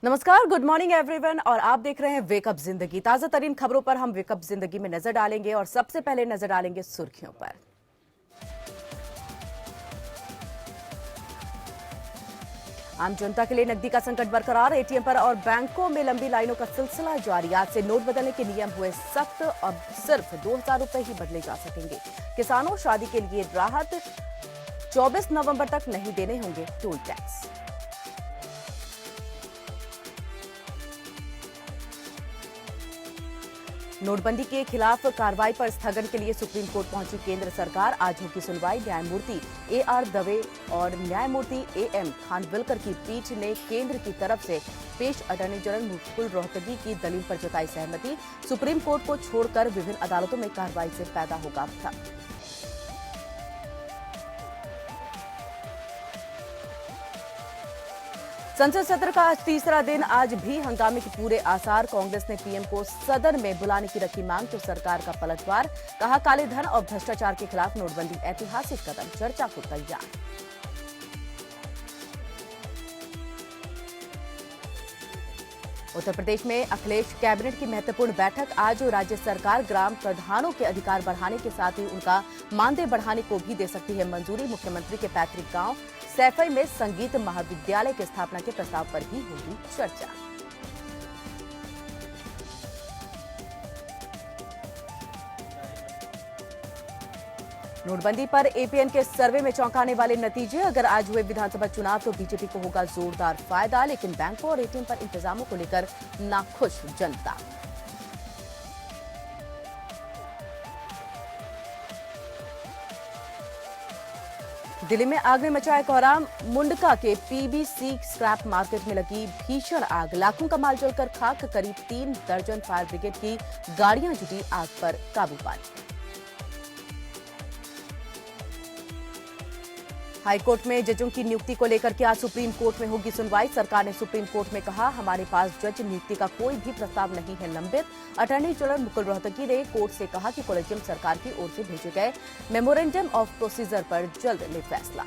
नमस्कार, good morning everyone. और आप देख रहे हैं वेकअप जिंदगी। ताजा तरीन खबरों पर हम वेकअप जिंदगी में नजर डालेंगे और सबसे पहले नजर डालेंगे सुर्खियों पर। आम जनता के लिए नकदी का संकट बरकरार, एटीएम पर और बैंकों में लंबी लाइनों का सिलसिला जारी। आज से नोट बदलने के नियम हुए सख्त, अब सिर्फ 2000 रुपए ही बदले जा सकेंगे। किसानों शादी के लिए राहत, 24 नवंबर तक नहीं देने होंगे टोल टैक्स। नोटबंदी के खिलाफ कार्रवाई पर स्थगन के लिए सुप्रीम कोर्ट पहुंची केंद्र सरकार। आज होगी सुनवाई। न्यायमूर्ति AR दवे और न्यायमूर्ति AM खानविलकर की पीठ ने केंद्र की तरफ से पेश अटॉर्नी जनरल मुकुल रोहतगी की दलील पर जताई सहमति। सुप्रीम कोर्ट को छोड़कर विभिन्न अदालतों में कार्रवाई से पैदा होगा भ्रम। संसद सत्र का आज तीसरा दिन, आज भी हंगामे के पूरे आसार। कांग्रेस ने पीएम को सदन में बुलाने की रखी मांग तो सरकार का पलटवार। कहा काले धन और भ्रष्टाचार के खिलाफ नोटबंदी ऐतिहासिक कदम, चर्चा को तैयार। उत्तर प्रदेश में अखिलेश कैबिनेट की महत्वपूर्ण बैठक आज। राज्य सरकार ग्राम प्रधानों के अधिकार बढ़ाने के साथ ही उनका मानदेय बढ़ाने को भी दे सकती है मंजूरी। मुख्यमंत्री के पैतृक गांव सैफई में संगीत महाविद्यालय की स्थापना के प्रस्ताव पर भी होगी चर्चा। नोटबंदी पर एपीएन के सर्वे में चौंकाने वाले नतीजे। अगर आज हुए विधानसभा चुनाव तो बीजेपी को होगा जोरदार फायदा, लेकिन बैंकों और एटीएम पर इंतजामों को लेकर नाखुश जनता। दिल्ली में आग ने मचाया कोहराम। मुंडका के पीबीसी स्क्रैप मार्केट में लगी भीषण आग, लाखों का माल जलकर खाक। करीब 3 दर्जन फायर ब्रिगेड की गाड़ियां जुटी आग पर काबू पाने। हाईकोर्ट में जजों की नियुक्ति को लेकर के आज सुप्रीम कोर्ट में होगी सुनवाई। सरकार ने सुप्रीम कोर्ट में कहा हमारे पास जज नियुक्ति का कोई भी प्रस्ताव नहीं है लंबित। अटॉर्नी जनरल मुकुल रोहतगी ने कोर्ट से कहा कि कॉलेजियम सरकार की ओर से भेजे गए मेमोरेंडम ऑफ प्रोसीजर पर जल्द ले फैसला।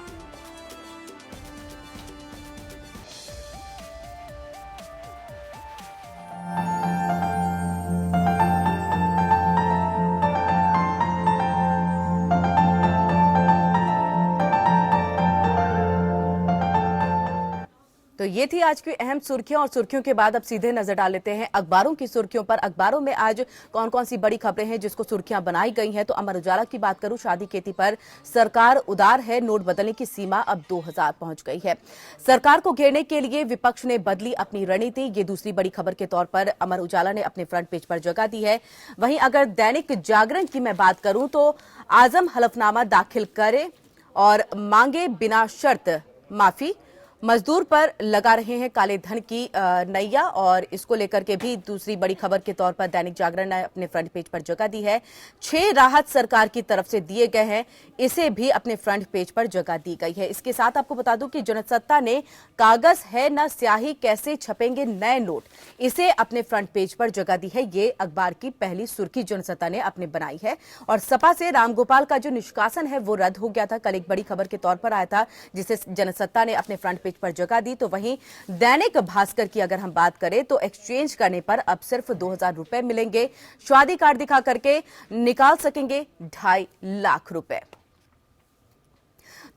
तो ये थी आज की अहम सुर्खियां और सुर्खियों के बाद अब सीधे नजर डाल लेते हैं अखबारों की सुर्खियों पर। अखबारों में आज कौन कौन सी बड़ी खबरें हैं जिसको सुर्खियां बनाई गई हैं। तो अमर उजाला की बात करूं, शादी खेती पर सरकार उदार है, नोट बदलने की सीमा अब 2000 पहुंच गई है। सरकार को घेरने के लिए विपक्ष ने बदली अपनी रणनीति। ये दूसरी बड़ी खबर के तौर पर अमर उजाला ने अपने फ्रंट पेज पर जगह दी है। वहीं अगर दैनिक जागरण की मैं बात करूं तो आजम हलफनामा दाखिल करे और मांगे बिना शर्त माफी। मजदूर पर लगा रहे हैं काले धन की नैया, और इसको लेकर के भी दूसरी बड़ी खबर के तौर पर दैनिक जागरण ने अपने फ्रंट पेज पर जगह दी है। 6 राहत सरकार की तरफ से दिए गए हैं, इसे भी अपने फ्रंट पेज पर जगह दी गई है। इसके साथ आपको बता दूं कि जनसत्ता ने कागज है न स्याही, कैसे छपेंगे नए नोट, इसे अपने फ्रंट पेज पर जगह दी है। ये अखबार की पहली सुर्खी जनसत्ता ने अपने बनाई है। और सपा से रामगोपाल का जो निष्कासन है वो रद्द हो गया था, कल एक बड़ी खबर के तौर पर आया था, जिसे जनसत्ता ने अपने फ्रंट पेज पर जगह दी। तो वहीं दैनिक भास्कर की अगर हम बात करें तो एक्सचेंज करने पर अब सिर्फ 2000 रुपए मिलेंगे। शादी कार्ड दिखा करके निकाल सकेंगे 2.5 लाख रुपए।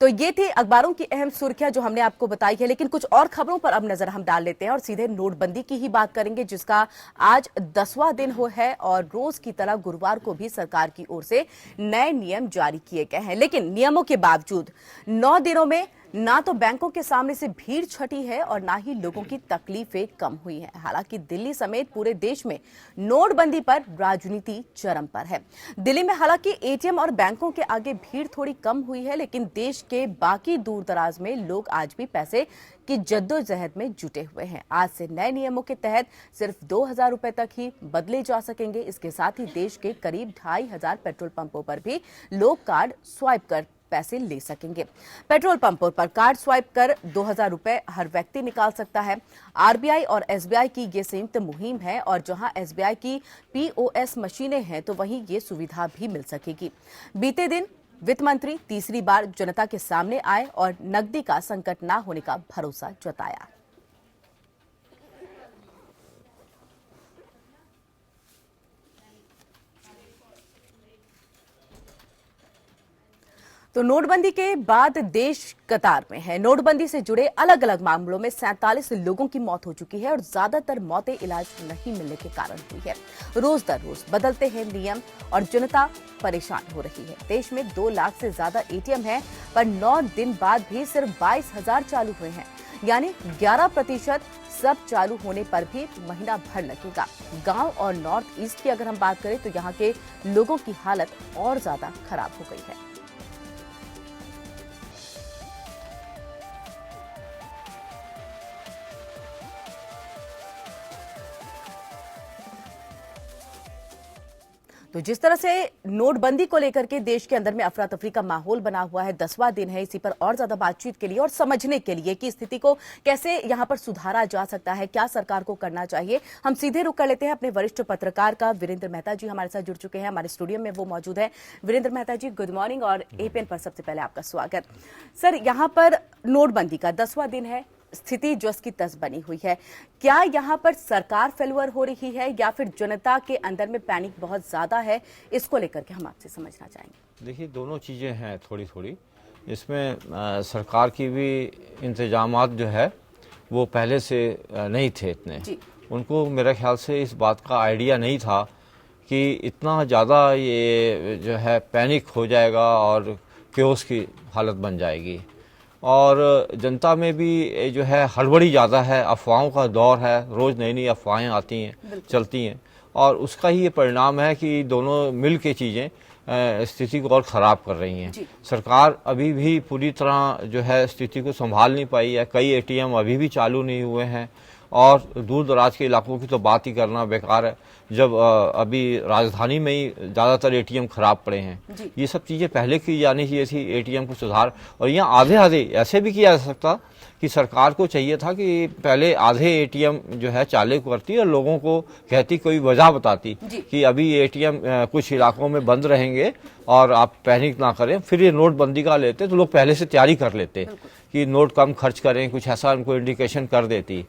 तो ये थी अखबारों की अहम सुर्खियां जो हमने आपको बताई है। लेकिन कुछ और खबरों पर अब नजर हम डाल लेते हैं और सीधे नोटबंदी की ही बात करेंगे, जिसका आज 10वां दिन हो है। और रोज की तरह गुरुवार को भी सरकार की ओर से नए नियम जारी किए गए हैं। लेकिन नियमों के बावजूद 9 दिनों में ना तो बैंकों के सामने से भीड़ छटी है और ना ही लोगों की तकलीफें कम हुई हैं। हालांकि दिल्ली समेत पूरे देश में नोटबंदी पर राजनीति चरम पर है। दिल्ली में हालांकि एटीएम और बैंकों के आगे भीड़ थोड़ी कम हुई है, लेकिन देश के बाकी दूर दराज में लोग आज भी पैसे की जद्दोजहद में जुटे हुए हैं। आज से नए नियमों के तहत सिर्फ 2000 रुपए तक ही बदले जा सकेंगे। इसके साथ ही देश के करीब 2500 पेट्रोल पंपों पर भी लोग कार्ड स्वाइप कर पैसे ले सकेंगे। पेट्रोल पंपों पर कार्ड स्वाइप कर 2000 रुपए हर व्यक्ति निकाल सकता है। आरबीआई और एसबीआई की ये संयुक्त मुहिम है और जहां एसबीआई की पीओएस मशीनें हैं तो वहीं ये सुविधा भी मिल सकेगी। बीते दिन वित्त मंत्री तीसरी बार जनता के सामने आए और नकदी का संकट न होने का भरोसा जताया। तो नोटबंदी के बाद देश कतार में है। नोटबंदी से जुड़े अलग अलग मामलों में 47 लोगों की मौत हो चुकी है और ज्यादातर मौतें इलाज नहीं मिलने के कारण हुई है। रोज दर रोज बदलते हैं नियम और जनता परेशान हो रही है। देश में 2 लाख से ज्यादा एटीएम है, पर 9 दिन बाद भी सिर्फ 22,000 चालू हुए हैं, यानी 11% सब चालू होने पर भी महीना भर लगेगा। गांव और नॉर्थ ईस्ट की अगर हम बात करें तो यहाँ के लोगों की हालत और ज्यादा खराब हो गई है। तो जिस तरह से नोटबंदी को लेकर के देश के अंदर में अफरा तफरी का माहौल बना हुआ है, 10वां दिन है, इसी पर और ज्यादा बातचीत के लिए और समझने के लिए कि स्थिति को कैसे यहां पर सुधारा जा सकता है, क्या सरकार को करना चाहिए, हम सीधे रुख कर लेते हैं अपने वरिष्ठ पत्रकार का। वीरेंद्र मेहता जी हमारे साथ जुड़ चुके हैं, हमारे स्टूडियो में वो मौजूद है। वीरेंद्र मेहता जी, गुड मॉर्निंग और एपीएन पर सबसे पहले आपका स्वागत। सर, यहाँ पर नोटबंदी का 10वां दिन है, स्थिति जस की तस बनी हुई है। क्या यहाँ पर सरकार फेलुअर हो रही है या फिर जनता के अंदर में पैनिक बहुत ज्यादा है? इसको लेकर के हम आपसे समझना चाहेंगे। देखिए, दोनों चीज़ें हैं थोड़ी थोड़ी। इसमें सरकार की भी इंतजामात जो है वो पहले से नहीं थे इतने। उनको मेरे ख्याल से इस बात का आइडिया नहीं था कि इतना ज़्यादा ये जो है पैनिक हो जाएगा और क्योस की हालत बन जाएगी। और जनता में भी जो है हड़बड़ी ज़्यादा है, अफवाहों का दौर है, रोज़ नई नई अफवाहें आती हैं, चलती हैं, और उसका ही ये परिणाम है कि दोनों मिल के चीज़ें स्थिति को और ख़राब कर रही हैं। सरकार अभी भी पूरी तरह जो है स्थिति को संभाल नहीं पाई है। कई एटीएम अभी भी चालू नहीं हुए हैं और दूर दराज के इलाकों की तो बात ही करना बेकार है, जब अभी राजधानी में ही ज़्यादातर एटीएम खराब पड़े हैं। ये सब चीज़ें पहले की जानी चाहिए थी, एटीएम को सुधार। और यहाँ आधे आधे ऐसे भी किया जा सकता कि सरकार को चाहिए था कि पहले आधे एटीएम जो है चालू करती और लोगों को कहती, कोई वजह बताती कि अभी एटीएम कुछ इलाकों में बंद रहेंगे और आप पैनिक ना करें। फिर ये नोटबंदी का लेते तो लोग पहले से तैयारी कर लेते कि नोट कम खर्च करें, कुछ ऐसा उनको इंडिकेशन कर देती।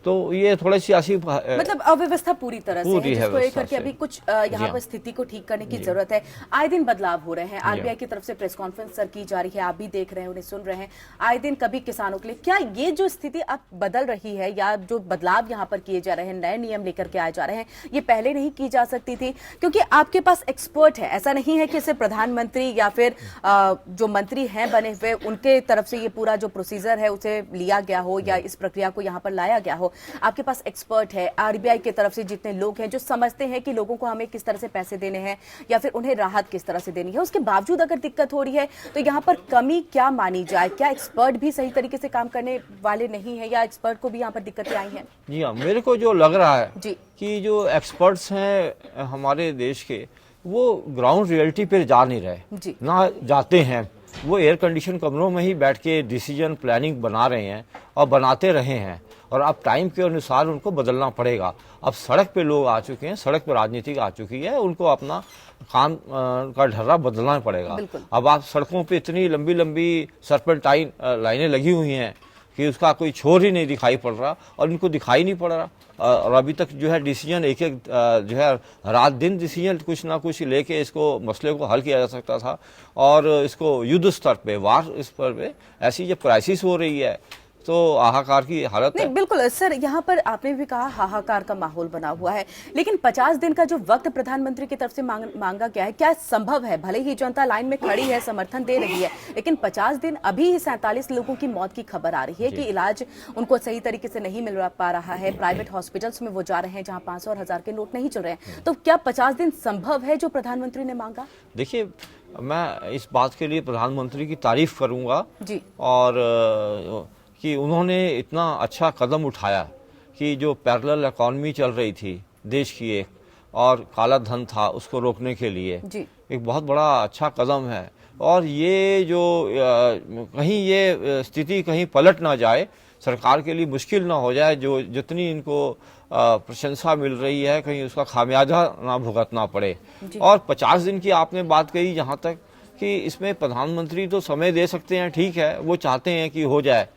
तो ये थोड़ी सी ऐसी मतलब अव्यवस्था पूरी तरह से है, जिसको लेकर के अभी कुछ यहाँ पर स्थिति को ठीक करने की जरूरत है। आए दिन बदलाव हो रहे हैं, आरबीआई की तरफ से प्रेस कॉन्फ्रेंस सर की जा रही है, आप भी देख रहे हैं, उन्हें सुन रहे हैं। आए दिन कभी किसानों के लिए क्या ये जो स्थिति अब बदल रही है या जो बदलाव यहाँ पर किए जा रहे हैं, नए नियम लेकर के आए जा रहे हैं, ये पहले नहीं की जा सकती थी? क्योंकि आपके पास एक्सपर्ट है, ऐसा नहीं है कि सिर्फ प्रधानमंत्री या फिर जो मंत्री हैं बने हुए उनके तरफ से ये पूरा जो प्रोसीजर है उसे लिया गया हो या इस प्रक्रिया को यहाँ पर लाया गया हो। आपके पास एक्सपर्ट है, आरबीआई की तरफ से जितने लोग हैं जो समझते हैं कि लोगों को हमें किस तरह से पैसे देने हैं या फिर उन्हें राहत किस तरह से देनी है। उसके बावजूद अगर दिक्कत हो रही है तो यहाँ पर कमी क्या मानी जाए? क्या एक्सपर्ट भी सही तरीके से काम करने वाले नहीं है या एक्सपर्ट को भी यहाँ पर दिक्कतें आई हैं? जी हाँ, मेरे को जो लग रहा है कि जो एक्सपर्ट्स हैं हमारे देश के, वो ग्राउंड रियलिटी पे जा नहीं रहे, ना जाते हैं। वो एयर कंडीशन कमरों में ही बैठ के डिसीजन प्लानिंग बना रहे हैं और बनाते रहे हैं, और अब टाइम के अनुसार उनको बदलना पड़ेगा। अब सड़क पे लोग आ चुके हैं, सड़क पे राजनीति आ चुकी है, उनको अपना काम का ढर्रा बदलना पड़ेगा। अब आप सड़कों पे इतनी लंबी लंबी सर्पेंटाइन लाइनें लगी हुई हैं कि उसका कोई छोर ही नहीं दिखाई पड़ रहा, और इनको दिखाई नहीं पड़ रहा। और अभी तक जो है डिसीजन एक एक जो है रात दिन डिसीजन कुछ ना कुछ लेके इसको मसले को हल किया जा सकता था, और इसको युद्ध स्तर पे, वार स्तर पे ऐसी जब क्राइसिस हो रही है तो हाहाकार की हालत है। बिल्कुल सर, यहाँ पर आपने भी कहा हाहाकार का माहौल बना हुआ है, लेकिन 50 दिन का जो वक्त प्रधानमंत्री की तरफ से मांगा गया है, क्या संभव है? भले ही जनता लाइन में खड़ी है, समर्थन दे रही है, लेकिन 50 दिन अभी 47 लोगों की मौत की खबर आ रही है कि इलाज उनको सही तरीके से नहीं मिल पा रहा है। प्राइवेट हॉस्पिटल्स में वो जा रहे हैं जहाँ 500 और 1000 के नोट नहीं चल रहे हैं। तो क्या 50 दिन संभव है जो प्रधानमंत्री ने मांगा? देखिए, मैं इस बात के लिए प्रधानमंत्री की तारीफ करूंगा जी, और कि उन्होंने इतना अच्छा कदम उठाया कि जो पैरेलल इकॉनमी चल रही थी देश की एक, और काला धन था, उसको रोकने के लिए एक बहुत बड़ा अच्छा कदम है। और ये जो कहीं ये स्थिति कहीं पलट ना जाए, सरकार के लिए मुश्किल ना हो जाए, जो जितनी इनको प्रशंसा मिल रही है कहीं उसका खामियाजा ना भुगतना पड़े। और 50 दिन की आपने बात कही, जहाँ तक कि इसमें प्रधानमंत्री तो समय दे सकते हैं, ठीक है, वो चाहते हैं कि हो जाए,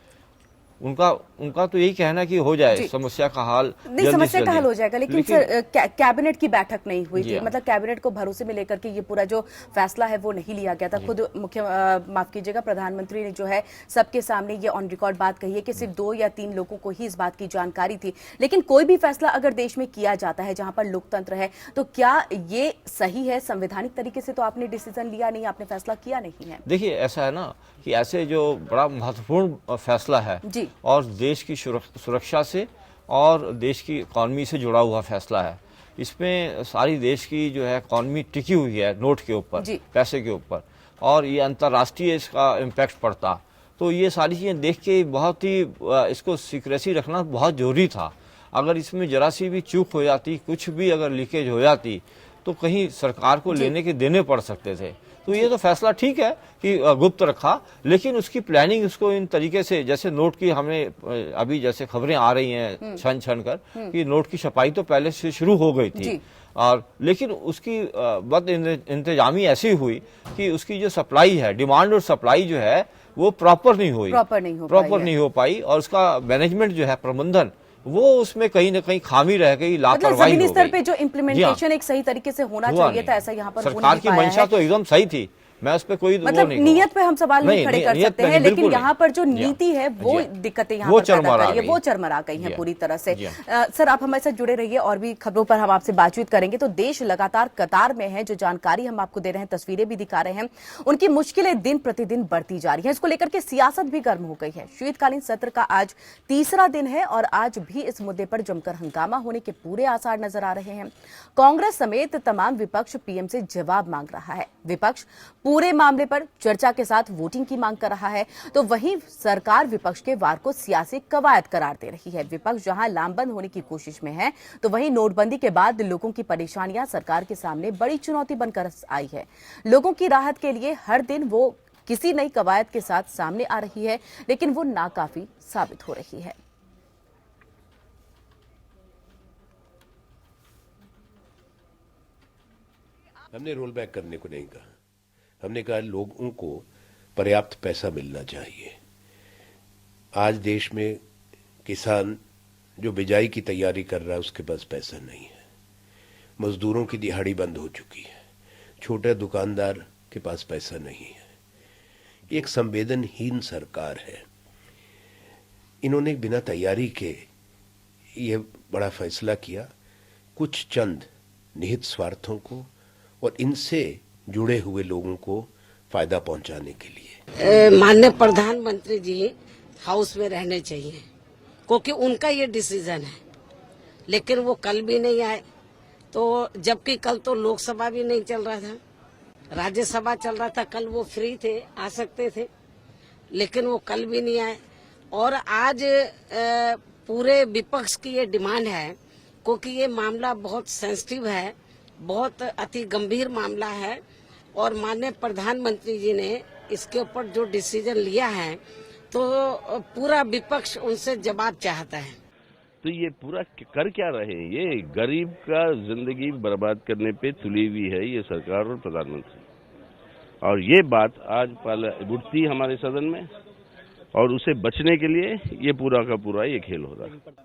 उनका तो यही कहना कि हो जाए समस्या का हल, नहीं समस्या का हल हो जाएगा, लेकिन सर कैबिनेट की बैठक नहीं हुई थी, मतलब कैबिनेट को भरोसे में लेकर के ये पूरा जो फैसला है वो नहीं लिया गया था। खुद माफ कीजिएगा, प्रधानमंत्री ने जो है सबके सामने ये ऑन रिकॉर्ड बात कही है कि सिर्फ 2 या 3 लोगों को ही इस बात की जानकारी थी। लेकिन कोई भी फैसला अगर देश में किया जाता है जहां पर लोकतंत्र है, तो क्या ये सही है? संवैधानिक तरीके से तो आपने डिसीजन लिया नहीं, आपने फैसला किया नहीं है। देखिए ऐसा है ना कि ऐसे जो बड़ा महत्वपूर्ण फैसला है जी, और देश की सुरक्षा से और देश की इकॉनमी से जुड़ा हुआ फैसला है, इसमें सारी देश की जो है इकॉनमी टिकी हुई है नोट के ऊपर, पैसे के ऊपर, और ये अंतर्राष्ट्रीय इसका इम्पैक्ट पड़ता, तो ये सारी चीज़ें देख के बहुत ही इसको सीक्रेसी रखना बहुत ज़रूरी था। अगर इसमें जरा सी भी चूक हो जाती, कुछ भी अगर लीकेज हो जाती, तो कहीं सरकार को लेने के देने पड़ सकते थे। तो ये तो फैसला ठीक है कि गुप्त रखा, लेकिन उसकी प्लानिंग उसको इन तरीके से, जैसे नोट की हमें अभी जैसे खबरें आ रही हैं छन छन कर कि नोट की छपाई तो पहले से शुरू हो गई थी, और लेकिन उसकी बद इंतजामी ऐसी हुई कि उसकी जो सप्लाई है, डिमांड और सप्लाई जो है वो प्रॉपर नहीं हो पाई, और उसका मैनेजमेंट जो है, प्रबंधन, वो उसमें कहीं ना कहीं खामी रह गई, लापरवाही हो गई। स्तर पे जो इम्प्लीमेंटेशन एक सही तरीके से होना चाहिए था, ऐसा यहाँ पर सरकार की मंशा तो एकदम सही थी, मैं उस पे कोई मतलब नियत पे हम सवाल नहीं खड़े कर सकते हैं, लेकिन यहाँ पर जो नीति है वो दिक्कतें यहाँ पर पैदा कर रही है, वो चरमरा गई है पूरी तरह से। सर आप हमारे साथ जुड़े रहिए, और भी खबरों पर हम आपसे बातचीत करेंगे। तो देश लगातार कतार में है, जो जानकारी हम आपको दे रहे हैं, तस्वीरें भी दिखा रहे हैं, उनकी मुश्किलें दिन प्रतिदिन बढ़ती जा रही है। इसको लेकर के सियासत भी गर्म हो गई है। शीतकालीन सत्र का आज तीसरा दिन है और आज भी इस मुद्दे पर जमकर हंगामा होने के पूरे आसार नजर आ रहे हैं। कांग्रेस समेत तमाम विपक्ष पीएम से जवाब मांग रहा है। विपक्ष पूरे मामले पर चर्चा के साथ वोटिंग की मांग कर रहा है, तो वहीं सरकार विपक्ष के वार को सियासी कवायद करार दे रही है। विपक्ष जहां लामबंद होने की कोशिश में है, तो वहीं नोटबंदी के बाद लोगों की परेशानियां सरकार के सामने बड़ी चुनौती बनकर आई है। लोगों की राहत के लिए हर दिन वो किसी नई कवायद के साथ सामने आ रही है, लेकिन वो नाकाफी साबित हो रही है। हमने रोल बैक करने को नहीं कहा, हमने कहा लोगों को पर्याप्त पैसा मिलना चाहिए। आज देश में किसान जो बिजाई की तैयारी कर रहा है उसके पास पैसा नहीं है, मजदूरों की दिहाड़ी बंद हो चुकी है, छोटे दुकानदार के पास पैसा नहीं है। एक संवेदनहीन सरकार है। इन्होंने बिना तैयारी के ये बड़ा फैसला किया, कुछ चंद निहित स्वार्थों को और इनसे जुड़े हुए लोगों को फायदा पहुंचाने के लिए। माननीय प्रधानमंत्री जी हाउस में रहने चाहिए, क्योंकि उनका ये डिसीजन है, लेकिन वो कल भी नहीं आए। तो जबकि कल तो लोकसभा भी नहीं चल रहा था, राज्यसभा चल रहा था, कल वो फ्री थे, आ सकते थे, लेकिन वो कल भी नहीं आए। और आज पूरे विपक्ष की ये डिमांड है, क्योंकि ये मामला बहुत सेंसिटिव है, बहुत अति गंभीर मामला है, और माननीय प्रधानमंत्री जी ने इसके ऊपर जो डिसीजन लिया है, तो पूरा विपक्ष उनसे जवाब चाहता है। तो ये पूरा कर क्या रहे हैं? ये गरीब का जिंदगी बर्बाद करने पे तुली हुई है ये सरकार और प्रधानमंत्री, और ये बात आज उठती हमारे सदन में, और उसे बचने के लिए ये पूरा का पूरा ये खेल हो रहा है।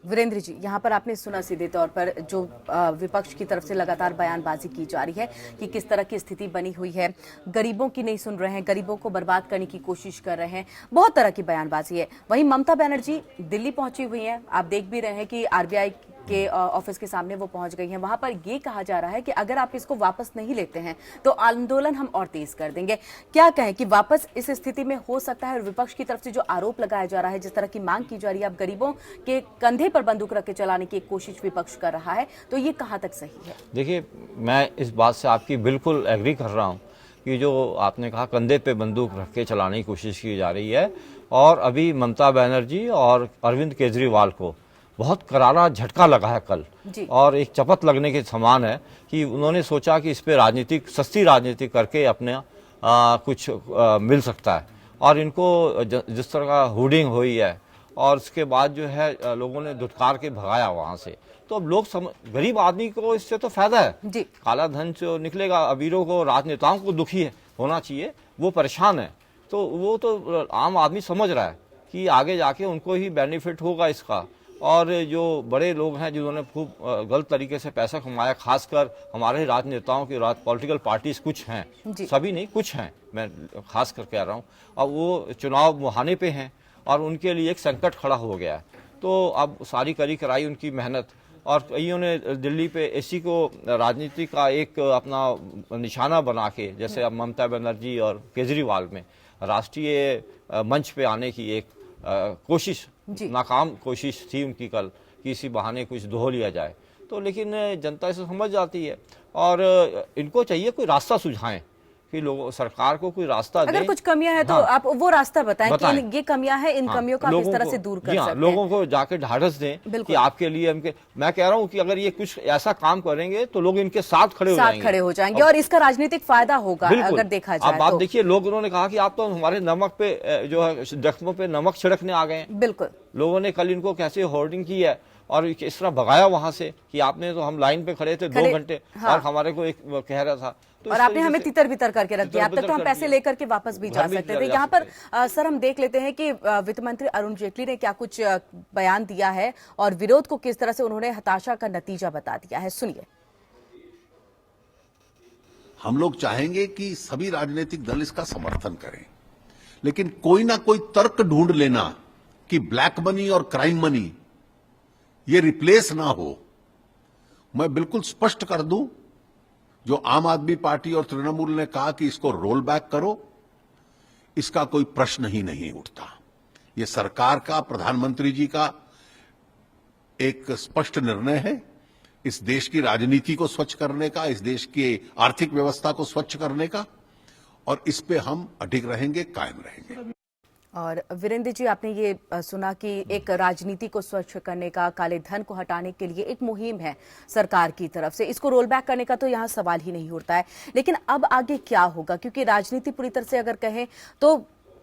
वीरेंद्र जी, यहाँ पर आपने सुना सीधे तौर पर जो विपक्ष की तरफ से लगातार बयानबाजी की जा रही है कि किस तरह की स्थिति बनी हुई है, गरीबों की नहीं सुन रहे हैं, गरीबों को बर्बाद करने की कोशिश कर रहे हैं, बहुत तरह की बयानबाजी है। वहीं ममता बनर्जी दिल्ली पहुंची हुई हैं, आप देख भी रहे हैं कि आरबीआई के ऑफिस के सामने वो पहुंच गई हैं। वहां पर ये कहा जा रहा है कि अगर आप इसको वापस नहीं लेते हैं तो आंदोलन हम और तेज कर देंगे। क्या कहें कि वापस इस स्थिति में हो सकता है? और विपक्ष की तरफ से जो आरोप लगाया जा रहा है, जिस तरह की मांग की जा रही है, अब गरीबों के कंधे पर बंदूक रख के चलाने की कोशिश विपक्ष कर रहा है, तो ये कहां तक सही है? देखिए, मैं इस बात से आपकी बिल्कुल एग्री कर रहा हूँ कि जो आपने कहा कंधे पे बंदूक रख के चलाने की कोशिश की जा रही है, और अभी ममता बनर्जी और अरविंद केजरीवाल को बहुत करारा झटका लगा है कल, और एक चपत लगने के समान है कि उन्होंने सोचा कि इस पे सस्ती राजनीति करके अपने कुछ मिल सकता है, और इनको जिस तरह का हुडिंग हुई है और उसके बाद जो है लोगों ने धुतकार के भगाया वहां से, तो अब लोग गरीब आदमी को इससे तो फायदा है जी। काला धन जो निकलेगा, अमीरों को, राजनेताओं को दुखी होना चाहिए, वो परेशान है, तो वो तो आम आदमी समझ रहा है। कि आगे जाके उनको ही बेनिफिट होगा इसका। और जो बड़े लोग हैं जिन्होंने खूब गलत तरीके से पैसा कमाया, खासकर हमारे राजनेताओं की पॉलिटिकल पार्टीज कुछ हैं, सभी नहीं कुछ हैं, मैं खास कर कह रहा हूँ, अब वो चुनाव मुहाने पे हैं और उनके लिए एक संकट खड़ा हो गया है। तो अब सारी करी कराई उनकी मेहनत, और कईयों ने दिल्ली पे इसी को राजनीति का एक अपना निशाना बना के, जैसे अब ममता बनर्जी और केजरीवाल में राष्ट्रीय मंच पे आने की एक कोशिश, नाकाम कोशिश थी उनकी कल, कि इसी बहाने कुछ धो लिया जाए। तो लेकिन जनता इसे समझ जाती है और इनको चाहिए कोई रास्ता सुझाएं कि लोगों सरकार को कोई रास्ता अगर दें। कुछ कमियां हैं तो आप वो रास्ता बताएं कि ये कमियां हैं, इन कमियों का आप इस तरह से दूर कर सकते हैं। लोगों को जाके ढाढ़स दें कि आपके लिए मैं कह रहा हूं कि अगर ये कुछ ऐसा काम करेंगे तो लोग इनके साथ खड़े हो जाएंगे और इसका राजनीतिक फायदा होगा अगर देखा जाए। अब बात देखिए, लोग उन्होंने कहा कि आप तो हमारे नमक पे जो है जख्मों पे नमक छिड़कने आ गए। बिल्कुल, लोगों ने कल इनको कैसे होर्डिंग की है और इस तरह भगाया वहां से कि आपने तो, हम लाइन पे खड़े थे 2 घंटे और हमारे को एक कह रहा था, तो और आपने हमें तितर बितर करके रख दिया। अब तक तो हम पैसे लेकर के वापस भी जा सकते थे। यहाँ पर सर हम देख लेते हैं कि वित्त मंत्री अरुण जेटली ने क्या कुछ बयान दिया है और विरोध को किस तरह से उन्होंने हताशा का नतीजा बता दिया है, सुनिए। हम लोग चाहेंगे कि सभी राजनीतिक दल इसका समर्थन करें, लेकिन कोई ना कोई तर्क ढूंढ लेना कि ब्लैक मनी और क्राइम मनी ये रिप्लेस ना हो। मैं बिल्कुल स्पष्ट कर दूं, जो आम आदमी पार्टी और तृणमूल ने कहा कि इसको रोल बैक करो, इसका कोई प्रश्न ही नहीं उठता। ये सरकार का, प्रधानमंत्री जी का एक स्पष्ट निर्णय है इस देश की राजनीति को स्वच्छ करने का, इस देश की आर्थिक व्यवस्था को स्वच्छ करने का, और इस पे हम अडिग रहेंगे, कायम रहेंगे। और वीरेंद्र जी, आपने ये सुना कि एक राजनीति को स्वच्छ करने का, काले धन को हटाने के लिए एक मुहिम है सरकार की तरफ से, इसको रोल बैक करने का तो यहाँ सवाल ही नहीं उठता है। लेकिन अब आगे क्या होगा, क्योंकि राजनीति पूरी तरह से अगर कहें तो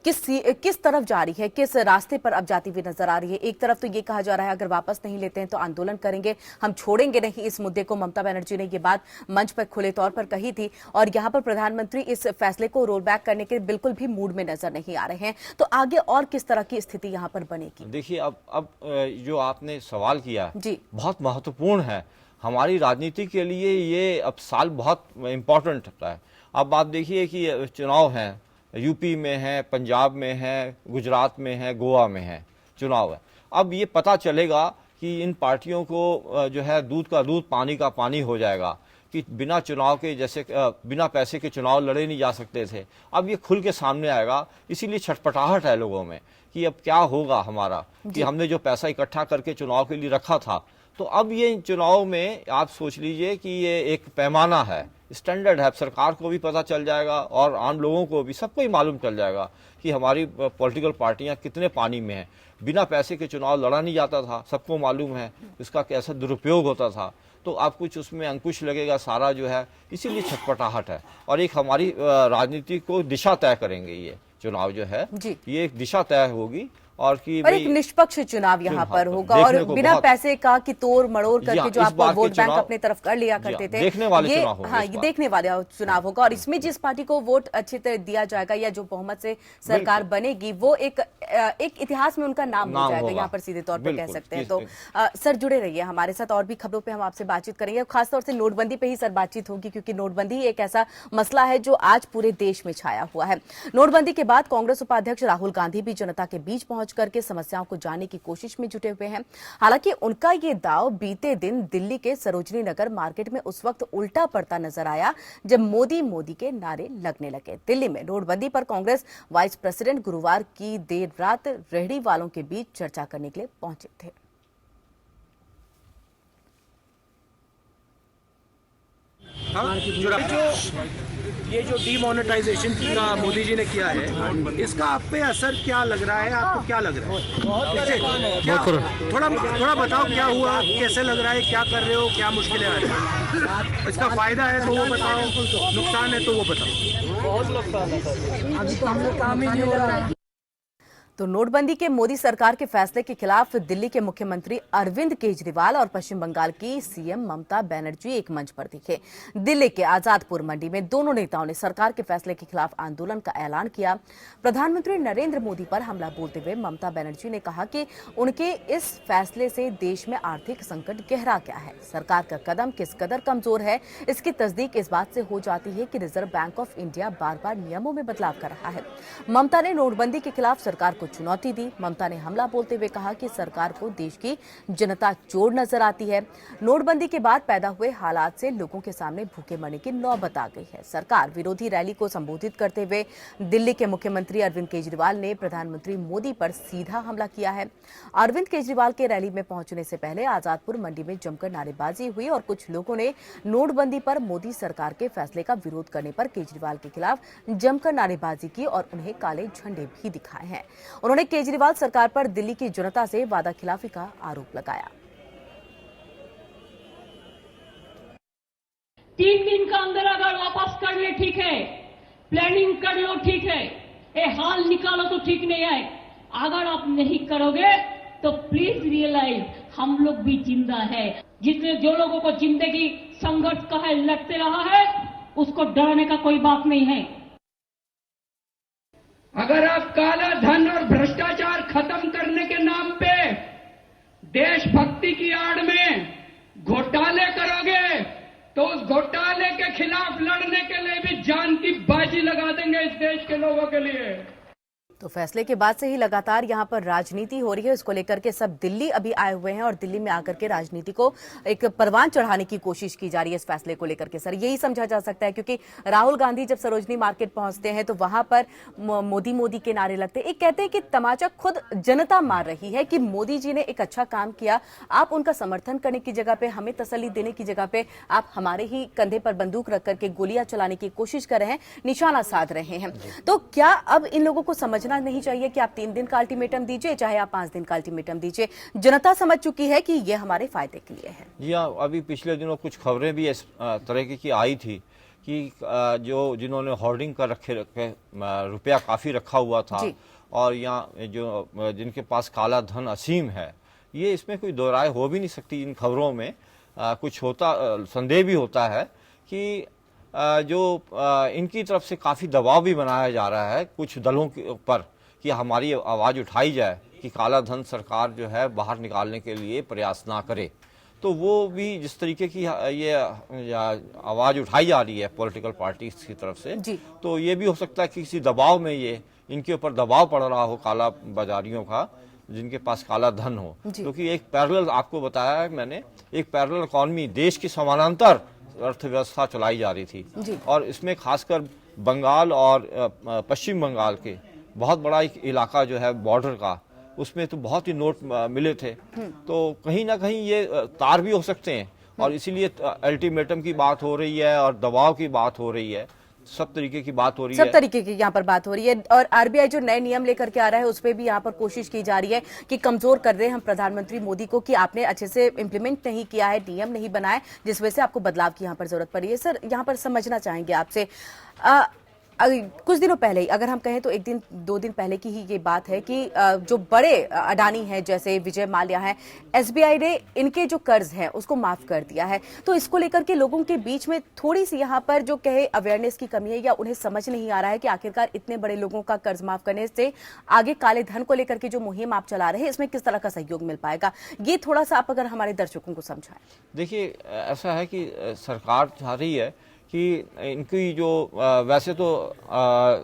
किस तरफ जा रही है, किस रास्ते पर अब जाती हुई नजर आ रही है। एक तरफ तो ये कहा जा रहा है अगर वापस नहीं लेते हैं तो आंदोलन करेंगे, हम छोड़ेंगे नहीं इस मुद्दे को। ममता बनर्जी ने ये बात मंच पर खुले तौर पर कही थी और यहाँ पर प्रधानमंत्री इस फैसले को रोल बैक करने के बिल्कुल भी मूड में नजर नहीं आ रहे हैं। तो आगे और किस तरह की स्थिति यहाँ पर बनेगी? देखिए, अब जो आपने सवाल किया जी बहुत महत्वपूर्ण है हमारी राजनीति के लिए। ये अब साल बहुत इम्पोर्टेंट है। अब आप देखिए कि चुनाव है, यूपी में है, पंजाब में है, गुजरात में है, गोवा में है, चुनाव है। अब ये पता चलेगा कि इन पार्टियों को जो है दूध का दूध, पानी का पानी हो जाएगा कि बिना चुनाव के, जैसे बिना पैसे के चुनाव लड़े नहीं जा सकते थे। अब ये खुल के सामने आएगा, इसीलिए छटपटाहट है लोगों में कि अब क्या होगा हमारा, कि हमने जो पैसा इकट्ठा करके चुनाव के लिए रखा था, तो अब ये चुनाव में आप सोच लीजिए कि ये एक पैमाना है, स्टैंडर्ड है। सरकार को भी पता चल जाएगा और आम लोगों को भी, सबको ही मालूम चल जाएगा कि हमारी पॉलिटिकल पार्टियां कितने पानी में हैं। बिना पैसे के चुनाव लड़ा नहीं जाता था, सबको मालूम है इसका कैसा दुरुपयोग होता था। तो अब कुछ उसमें अंकुश लगेगा सारा जो है, इसीलिए छटपटाहट है। और एक हमारी राजनीति को दिशा तय करेंगे ये चुनाव जो है, ये एक दिशा तय होगी और एक निष्पक्ष चुनाव यहाँ पर होगा और बिना पैसे का कि तोड़ मड़ोड़ करके जो आप वोट बैंक अपने तरफ कर लिया करते थे, देखने वाले ये चुनाव हाँ ये देखने वाले चुनाव होगा। और इसमें जिस पार्टी को वोट अच्छी तरह दिया जाएगा या जो बहुमत से सरकार बनेगी, वो एक इतिहास में उनका नाम हो जाएगा, यहाँ पर सीधे तौर पर कह सकते हैं। तो सर जुड़े रहिए हमारे साथ, और भी खबरों पे हम आपसे बातचीत करेंगे। खासतौर से नोटबंदी पे ही सर बातचीत होगी, क्योंकि नोटबंदी एक ऐसा मसला है जो आज पूरे देश में छाया हुआ है। नोटबंदी के बाद कांग्रेस उपाध्यक्ष राहुल गांधी भी जनता के बीच पहुंच करके समस्याओं को जानने की कोशिश में जुटे हुए हैं। हालांकि उनका ये दाव बीते दिन दिल्ली के सरोजनी नगर मार्केट में उस वक्त उल्टा पड़ता नजर आया जब मोदी मोदी के नारे लगने लगे। दिल्ली में नोटबंदी पर कांग्रेस वाइस प्रेसिडेंट गुरुवार की देर रात रेहड़ी वालों के बीच चर्चा करने के लिए पहुंचे थे। ये जो डीमोनेटाइजेशन का मोदी जी ने किया है, इसका आप पे असर क्या लग रहा है? आपको क्या लग रहा है? थोड़ा बताओ क्या हुआ, कैसे लग रहा है, क्या कर रहे हो, क्या मुश्किलें आ रही हैं? इसका फायदा है तो वो बताओ, नुकसान है तो वो बताओ। बहुत नुकसान है सर, अभी तो हम लोग काम ही नहीं हो रहा है। तो नोटबंदी के मोदी सरकार के फैसले के खिलाफ दिल्ली के मुख्यमंत्री अरविंद केजरीवाल और पश्चिम बंगाल की सीएम ममता बनर्जी एक मंच पर दिखे। दिल्ली के आजादपुर मंडी में दोनों नेताओं ने सरकार के फैसले के खिलाफ आंदोलन का ऐलान किया। प्रधानमंत्री नरेंद्र मोदी पर हमला बोलते हुए ममता बनर्जी ने कहा कि उनके इस फैसले से देश में आर्थिक संकट गहरा गया है। सरकार का कदम किस कदर कमजोर है, इसकी तस्दीक इस बात से हो जाती है कि रिजर्व बैंक ऑफ इंडिया बार बार नियमों में बदलाव कर रहा है। ममता ने नोटबंदी के खिलाफ सरकार को चुनौती दी। ममता ने हमला बोलते हुए कहा कि सरकार को देश की जनता चोर नजर आती है। नोटबंदी के बाद पैदा हुए हालात से लोगों के सामने भूखे मरने की नौबत आ गई है। सरकार विरोधी रैली को संबोधित करते हुए दिल्ली के मुख्यमंत्री अरविंद केजरीवाल ने प्रधानमंत्री मोदी पर सीधा हमला किया है। अरविंद केजरीवाल के रैली में पहुंचने से पहले आजादपुर मंडी में जमकर नारेबाजी हुई और कुछ लोगों ने नोटबंदी पर मोदी सरकार के फैसले का विरोध करने पर केजरीवाल के खिलाफ जमकर नारेबाजी की और उन्हें काले झंडे भी दिखाए हैं। उन्होंने केजरीवाल सरकार पर दिल्ली की जनता से वादा खिलाफी का आरोप लगाया। 3 दिन का अंदर अगर वापस कर ले ठीक है, प्लानिंग कर लो ठीक है, ये हाल निकालो तो ठीक नहीं है। अगर आप नहीं करोगे तो प्लीज रियलाइज हम लोग भी जिंदा है। जितने जो लोगों को जिंदगी संघर्ष का है, लड़ते रहा है, उसको डरने का कोई बात नहीं है। अगर आप काला धन और भ्रष्टाचार खत्म करने के नाम पे देशभक्ति की आड़ में घोटाले करोगे तो उस घोटाले के खिलाफ लड़ने के लिए भी जान की बाजी लगा देंगे इस देश के लोगों के लिए। तो फैसले के बाद से ही लगातार यहां पर राजनीति हो रही है। इसको लेकर के सब दिल्ली अभी आए हुए हैं और दिल्ली में आकर के राजनीति को एक परवान चढ़ाने की कोशिश की जा रही है इस फैसले को लेकर के। सर, यही समझा जा सकता है क्योंकि राहुल गांधी जब सरोजनी मार्केट पहुंचते हैं तो वहां पर मोदी मोदी के नारे लगते हैं। एक कहते हैं कि तमाचा खुद जनता मार रही है कि मोदी जी ने एक अच्छा काम किया, आप उनका समर्थन करने की जगह पे, हमें तसल्ली देने की जगह पे आप हमारे ही कंधे पर बंदूक रख करके गोलियां चलाने की कोशिश कर रहे हैं, निशाना साध रहे हैं। तो क्या अब इन लोगों को समझना नहीं चाहिए कि आप 3 दिन का अल्टीमेटम दीजिए, चाहे आप 5 दिन का अल्टीमेटम दीजिए, जनता समझ चुकी है कि ये हमारे फायदे के लिए है। जी हाँ, अभी पिछले दिनों कुछ खबरें भी इस तरह की आई थी कि जो जिन्होंने होर्डिंग कर रखे रुपया काफी रखा हुआ था और यहाँ जो जिनके पास काला धन असीम है, ये इसमें कोई दो राय हो भी नहीं सकती। इन खबरों में कुछ होता संदेह भी होता है कि जो इनकी तरफ से काफ़ी दबाव भी बनाया जा रहा है कुछ दलों के ऊपर कि हमारी आवाज़ उठाई जाए कि काला धन सरकार जो है बाहर निकालने के लिए प्रयास ना करे। तो वो भी जिस तरीके की ये आवाज़ उठाई जा रही है पॉलिटिकल पार्टीज की तरफ से, तो ये भी हो सकता है कि किसी दबाव में ये इनके ऊपर दबाव पड़ रहा हो काला बाजारियों का, जिनके पास काला धन हो। क्योंकि एक पैरेलल आपको बताया है मैंने, एक पैरेलल इकॉनमी देश की समानांतर अर्थव्यवस्था चलाई जा रही थी और इसमें खासकर बंगाल और पश्चिम बंगाल के बहुत बड़ा एक इलाका जो है बॉर्डर का, उसमें तो बहुत ही नोट मिले थे। तो कहीं ना कहीं ये तार भी हो सकते हैं और इसीलिए अल्टीमेटम की बात हो रही है और दबाव की बात हो रही है, सब तरीके की बात हो रही है, सब तरीके की यहाँ पर बात हो रही है। और आरबीआई जो नए नियम लेकर के आ रहा है उस पर भी यहाँ पर कोशिश की जा रही है कि कमजोर कर रहे हैं हम प्रधानमंत्री मोदी को कि आपने अच्छे से इंप्लीमेंट नहीं किया है, नियम नहीं बनाए, जिस वजह से आपको बदलाव की यहाँ पर जरूरत पड़ी है। सर, यहाँ पर समझना चाहेंगे आपसे, कुछ दिनों पहले ही अगर हम कहें तो 1-2 दिन पहले की ही ये बात है कि जो बड़े अडानी हैं जैसे विजय माल्या हैं, एसबीआई ने इनके जो कर्ज हैं उसको माफ कर दिया है। तो इसको लेकर के लोगों के बीच में थोड़ी सी यहाँ पर जो कहे अवेयरनेस की कमी है या उन्हें समझ नहीं आ रहा है कि आखिरकार इतने बड़े लोगों का कर्ज माफ करने से आगे काले धन को लेकर के जो मुहिम आप चला रहे हैं इसमें किस तरह का सहयोग मिल पाएगा, ये थोड़ा सा आप अगर हमारे दर्शकों को समझाएं। देखिए, ऐसा है कि सरकार चाह रही है कि इनकी जो वैसे तो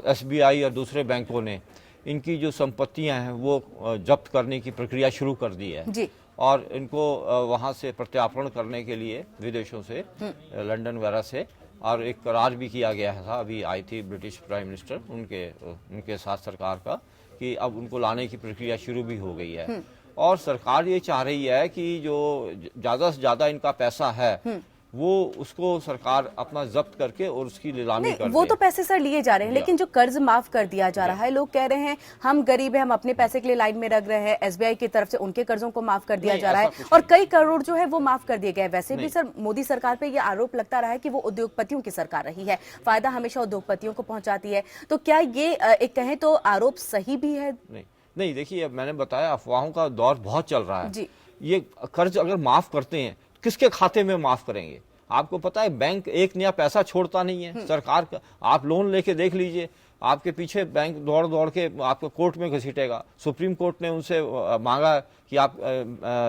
एसबीआई और दूसरे बैंकों ने इनकी जो संपत्तियां हैं वो जब्त करने की प्रक्रिया शुरू कर दी है जी। और इनको वहां से प्रत्यार्पण करने के लिए विदेशों से, लंदन वगैरह से, और एक करार भी किया गया था, अभी आई थी ब्रिटिश प्राइम मिनिस्टर उनके साथ सरकार का, कि अब उनको लाने की प्रक्रिया शुरू भी हो गई है। और सरकार ये चाह रही है कि जो ज्यादा से ज्यादा इनका पैसा है वो उसको सरकार अपना जब्त करके और उसकी नीलामी कर दे। वो तो पैसे सर लिए जा रहे हैं, लेकिन जो कर्ज माफ कर दिया जा रहा है, लोग कह रहे हैं हम गरीब हैं, हम अपने पैसे के लिए लाइन में लग रहे हैं, एसबीआई की तरफ से उनके कर्जों को माफ कर दिया जा रहा है और कई करोड़ जो है वो माफ कर दिए गए। वैसे भी सर मोदी सरकार पे ये आरोप लगता रहा है कि वो उद्योगपतियों की सरकार रही है, फायदा हमेशा उद्योगपतियों को पहुंचाती है। तो क्या ये एक कहें तो आरोप सही भी है? नहीं, नहीं, देखिए अब मैंने बताया अफवाहों का दौर बहुत चल रहा है जी। ये कर्ज अगर माफ करते हैं किसके खाते में माफ करेंगे? आपको पता है बैंक एक नया पैसा छोड़ता नहीं है सरकार का। आप लोन लेके देख लीजिए, आपके पीछे बैंक दौड़ दौड़ के आपको कोर्ट में घसीटेगा। सुप्रीम कोर्ट ने उनसे मांगा कि आप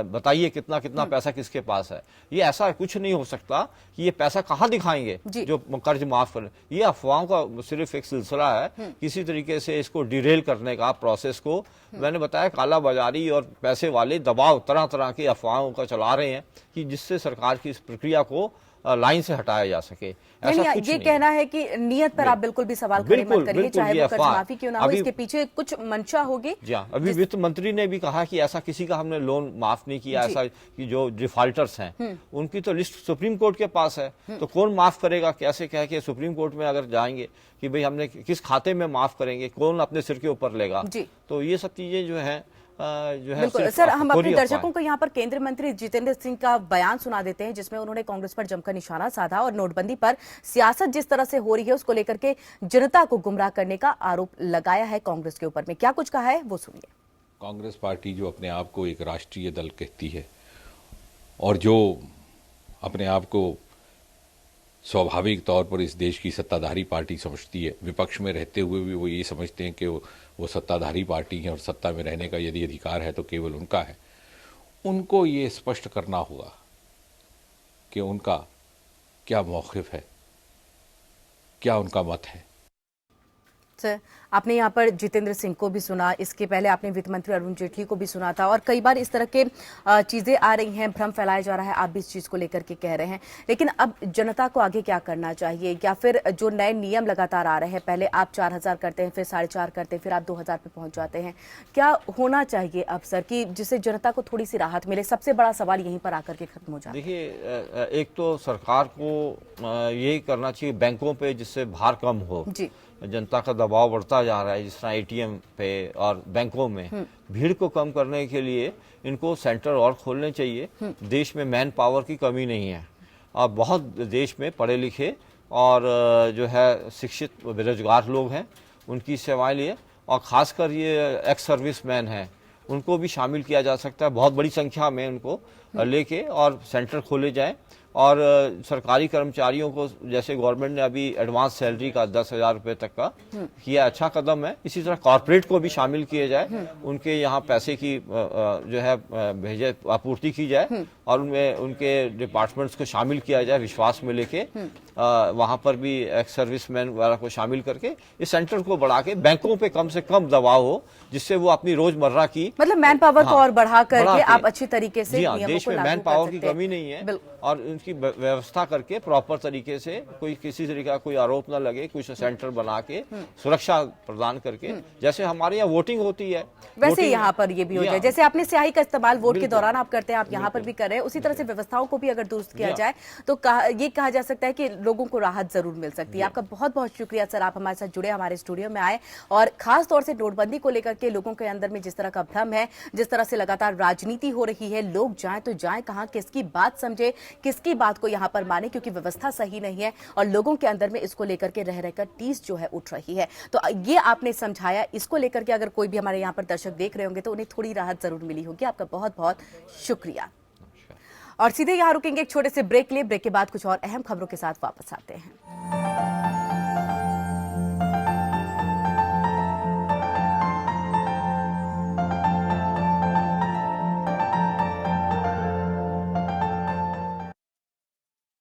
बताइए कितना कितना पैसा किसके पास है। ये ऐसा कुछ नहीं हो सकता कि ये पैसा कहाँ दिखाएंगे जो कर्ज माफ करें। ये अफवाहों का सिर्फ एक सिलसिला है, किसी तरीके से इसको डिरेल करने का प्रोसेस को। मैंने बताया काला बाजारी और पैसे वाले दबाव तरह तरह के अफवाहों का चला रहे हैं कि जिससे सरकार की इस प्रक्रिया को लाइन से हटाया जा सके। ऐसा कुछ ये नहीं कहना है कि नियत पर आप बिल्कुल भी सवाल खड़े मत करिए, चाहे वो कर्ज माफी क्यों ना हो, इसके पीछे कुछ मंशा होगी। जी हाँ, अभी वित्त मंत्री ने भी कहा कि ऐसा किसी का हमने लोन माफ नहीं किया, ऐसा कि जो डिफॉल्टर्स हैं उनकी तो लिस्ट सुप्रीम कोर्ट के पास है, तो कौन माफ करेगा? कैसे कह के सुप्रीम कोर्ट में अगर जाएंगे कि भाई हमने किस खाते में माफ करेंगे, कौन अपने सिर के ऊपर लेगा? तो ये सब चीजें जो है बिल्कुल सर, हम अपने दर्शकों को यहाँ पर केंद्रीय मंत्री जितेंद्र सिंह का बयान सुना देते हैं जिसमें उन्होंने कांग्रेस पर जमकर निशाना साधा और नोटबंदी पर सियासत जिस तरह से हो रही है उसको लेकर के जनता को गुमराह करने का आरोप लगाया है कांग्रेस के ऊपर में। क्या कुछ कहा है वो सुनिए। कांग्रेस पार्टी जो अपने आप को एक राष्ट्रीय दल कहती है और जो अपने आप को स्वाभाविक तौर पर इस देश की सत्ताधारी पार्टी समझती है, विपक्ष में रहते हुए भी वो ये समझते हैं कि वो सत्ताधारी पार्टी है और सत्ता में रहने का यदि अधिकार है तो केवल उनका है। उनको ये स्पष्ट करना होगा कि उनका क्या मौक़िफ़ है, क्या उनका मत है। सर, आपने यहाँ पर जितेंद्र सिंह को भी सुना, इसके पहले आपने वित्त मंत्री अरुण जेटली को भी सुना था और कई बार इस तरह के चीजें आ रही हैं, भ्रम फैलाया जा रहा है, आप भी इस चीज को लेकर के कह रहे हैं। लेकिन अब जनता को आगे क्या करना चाहिए, या फिर जो नए नियम लगातार आ रहे हैं, पहले आप 4,000 करते हैं, फिर 4,500 करते हैं, फिर आप 2,000 पे पहुंच जाते हैं, क्या होना चाहिए अब सर कि जिससे जनता को थोड़ी सी राहत मिले? सबसे बड़ा सवाल यहीं पर आकर के खत्म हो जाता है। देखिए, एक तो सरकार को यही करना चाहिए बैंकों पे जिससे भार कम हो। जी, जनता का दबाव बढ़ता जा रहा है, जिस तरह एटीएम पे और बैंकों में भीड़ को कम करने के लिए इनको सेंटर और खोलने चाहिए। देश में मैन पावर की कमी नहीं है और बहुत देश में पढ़े लिखे और जो है शिक्षित बेरोजगार लोग हैं, उनकी सेवाएं लिए, और खासकर ये एक्स सर्विस मैन हैं उनको भी शामिल किया जा सकता है। बहुत बड़ी संख्या में उनको लेके और सेंटर खोले जाएं। और सरकारी कर्मचारियों को जैसे गवर्नमेंट ने अभी एडवांस सैलरी का 10,000 रुपए तक का किया, अच्छा कदम है। इसी तरह कॉर्पोरेट को भी शामिल किए जाए, उनके यहाँ पैसे की जो है भेजे आपूर्ति की जाए और उनमें उनके डिपार्टमेंट्स को शामिल किया जाए, विश्वास में लेके वहां पर भी एक्स सर्विसमैन वाला को शामिल करके इस सेंटर को बढ़ा के बैंकों पे कम से कम दबाव हो, जिससे वो अपनी रोजमर्रा की मतलब मैन पावर को और बढ़ा करके आप अच्छी तरीके से देश में मैन पावर की कमी नहीं है और उनकी व्यवस्था करके प्रॉपर तरीके से कोई किसी तरीके का कोई आरोप न लगे, कुछ सेंटर बना के सुरक्षा प्रदान करके, जैसे हमारे यहाँ वोटिंग होती है वैसे यहाँ पर ये भी हो जाए। जैसे आपने स्याही का इस्तेमाल वोट के दौरान आप करते हैं, आप यहाँ पर भी कर रहे हैं, उसी तरह से व्यवस्थाओं को भी अगर दुरुस्त किया जाए तो ये कहा जा सकता है कि लोगों को राहत जरूर मिल सकती है। आपका बहुत बहुत शुक्रिया सर, आप हमारे साथ जुड़े, हमारे स्टूडियो में आए और खास तौर से नोटबंदी को लेकर के लोगों के अंदर में जिस तरह का भ्रम है, जिस तरह से लगातार राजनीति हो रही है, लोग जाएं तो जाएं कहां, किसकी बात समझे, किसकी बात को यहां पर माने, क्योंकि व्यवस्था सही नहीं है और लोगों के अंदर में इसको लेकर के रह रहकर टीस जो है उठ रही है। तो ये आपने समझाया, इसको लेकर के अगर कोई भी हमारे यहाँ पर दर्शक देख रहे होंगे तो उन्हें थोड़ी राहत जरूर मिली होगी। आपका बहुत बहुत शुक्रिया। और सीधे यहाँ रुकेंगे एक छोटे से ब्रेक लिए, ब्रेक के बाद कुछ और अहम खबरों के साथ वापस आते हैं।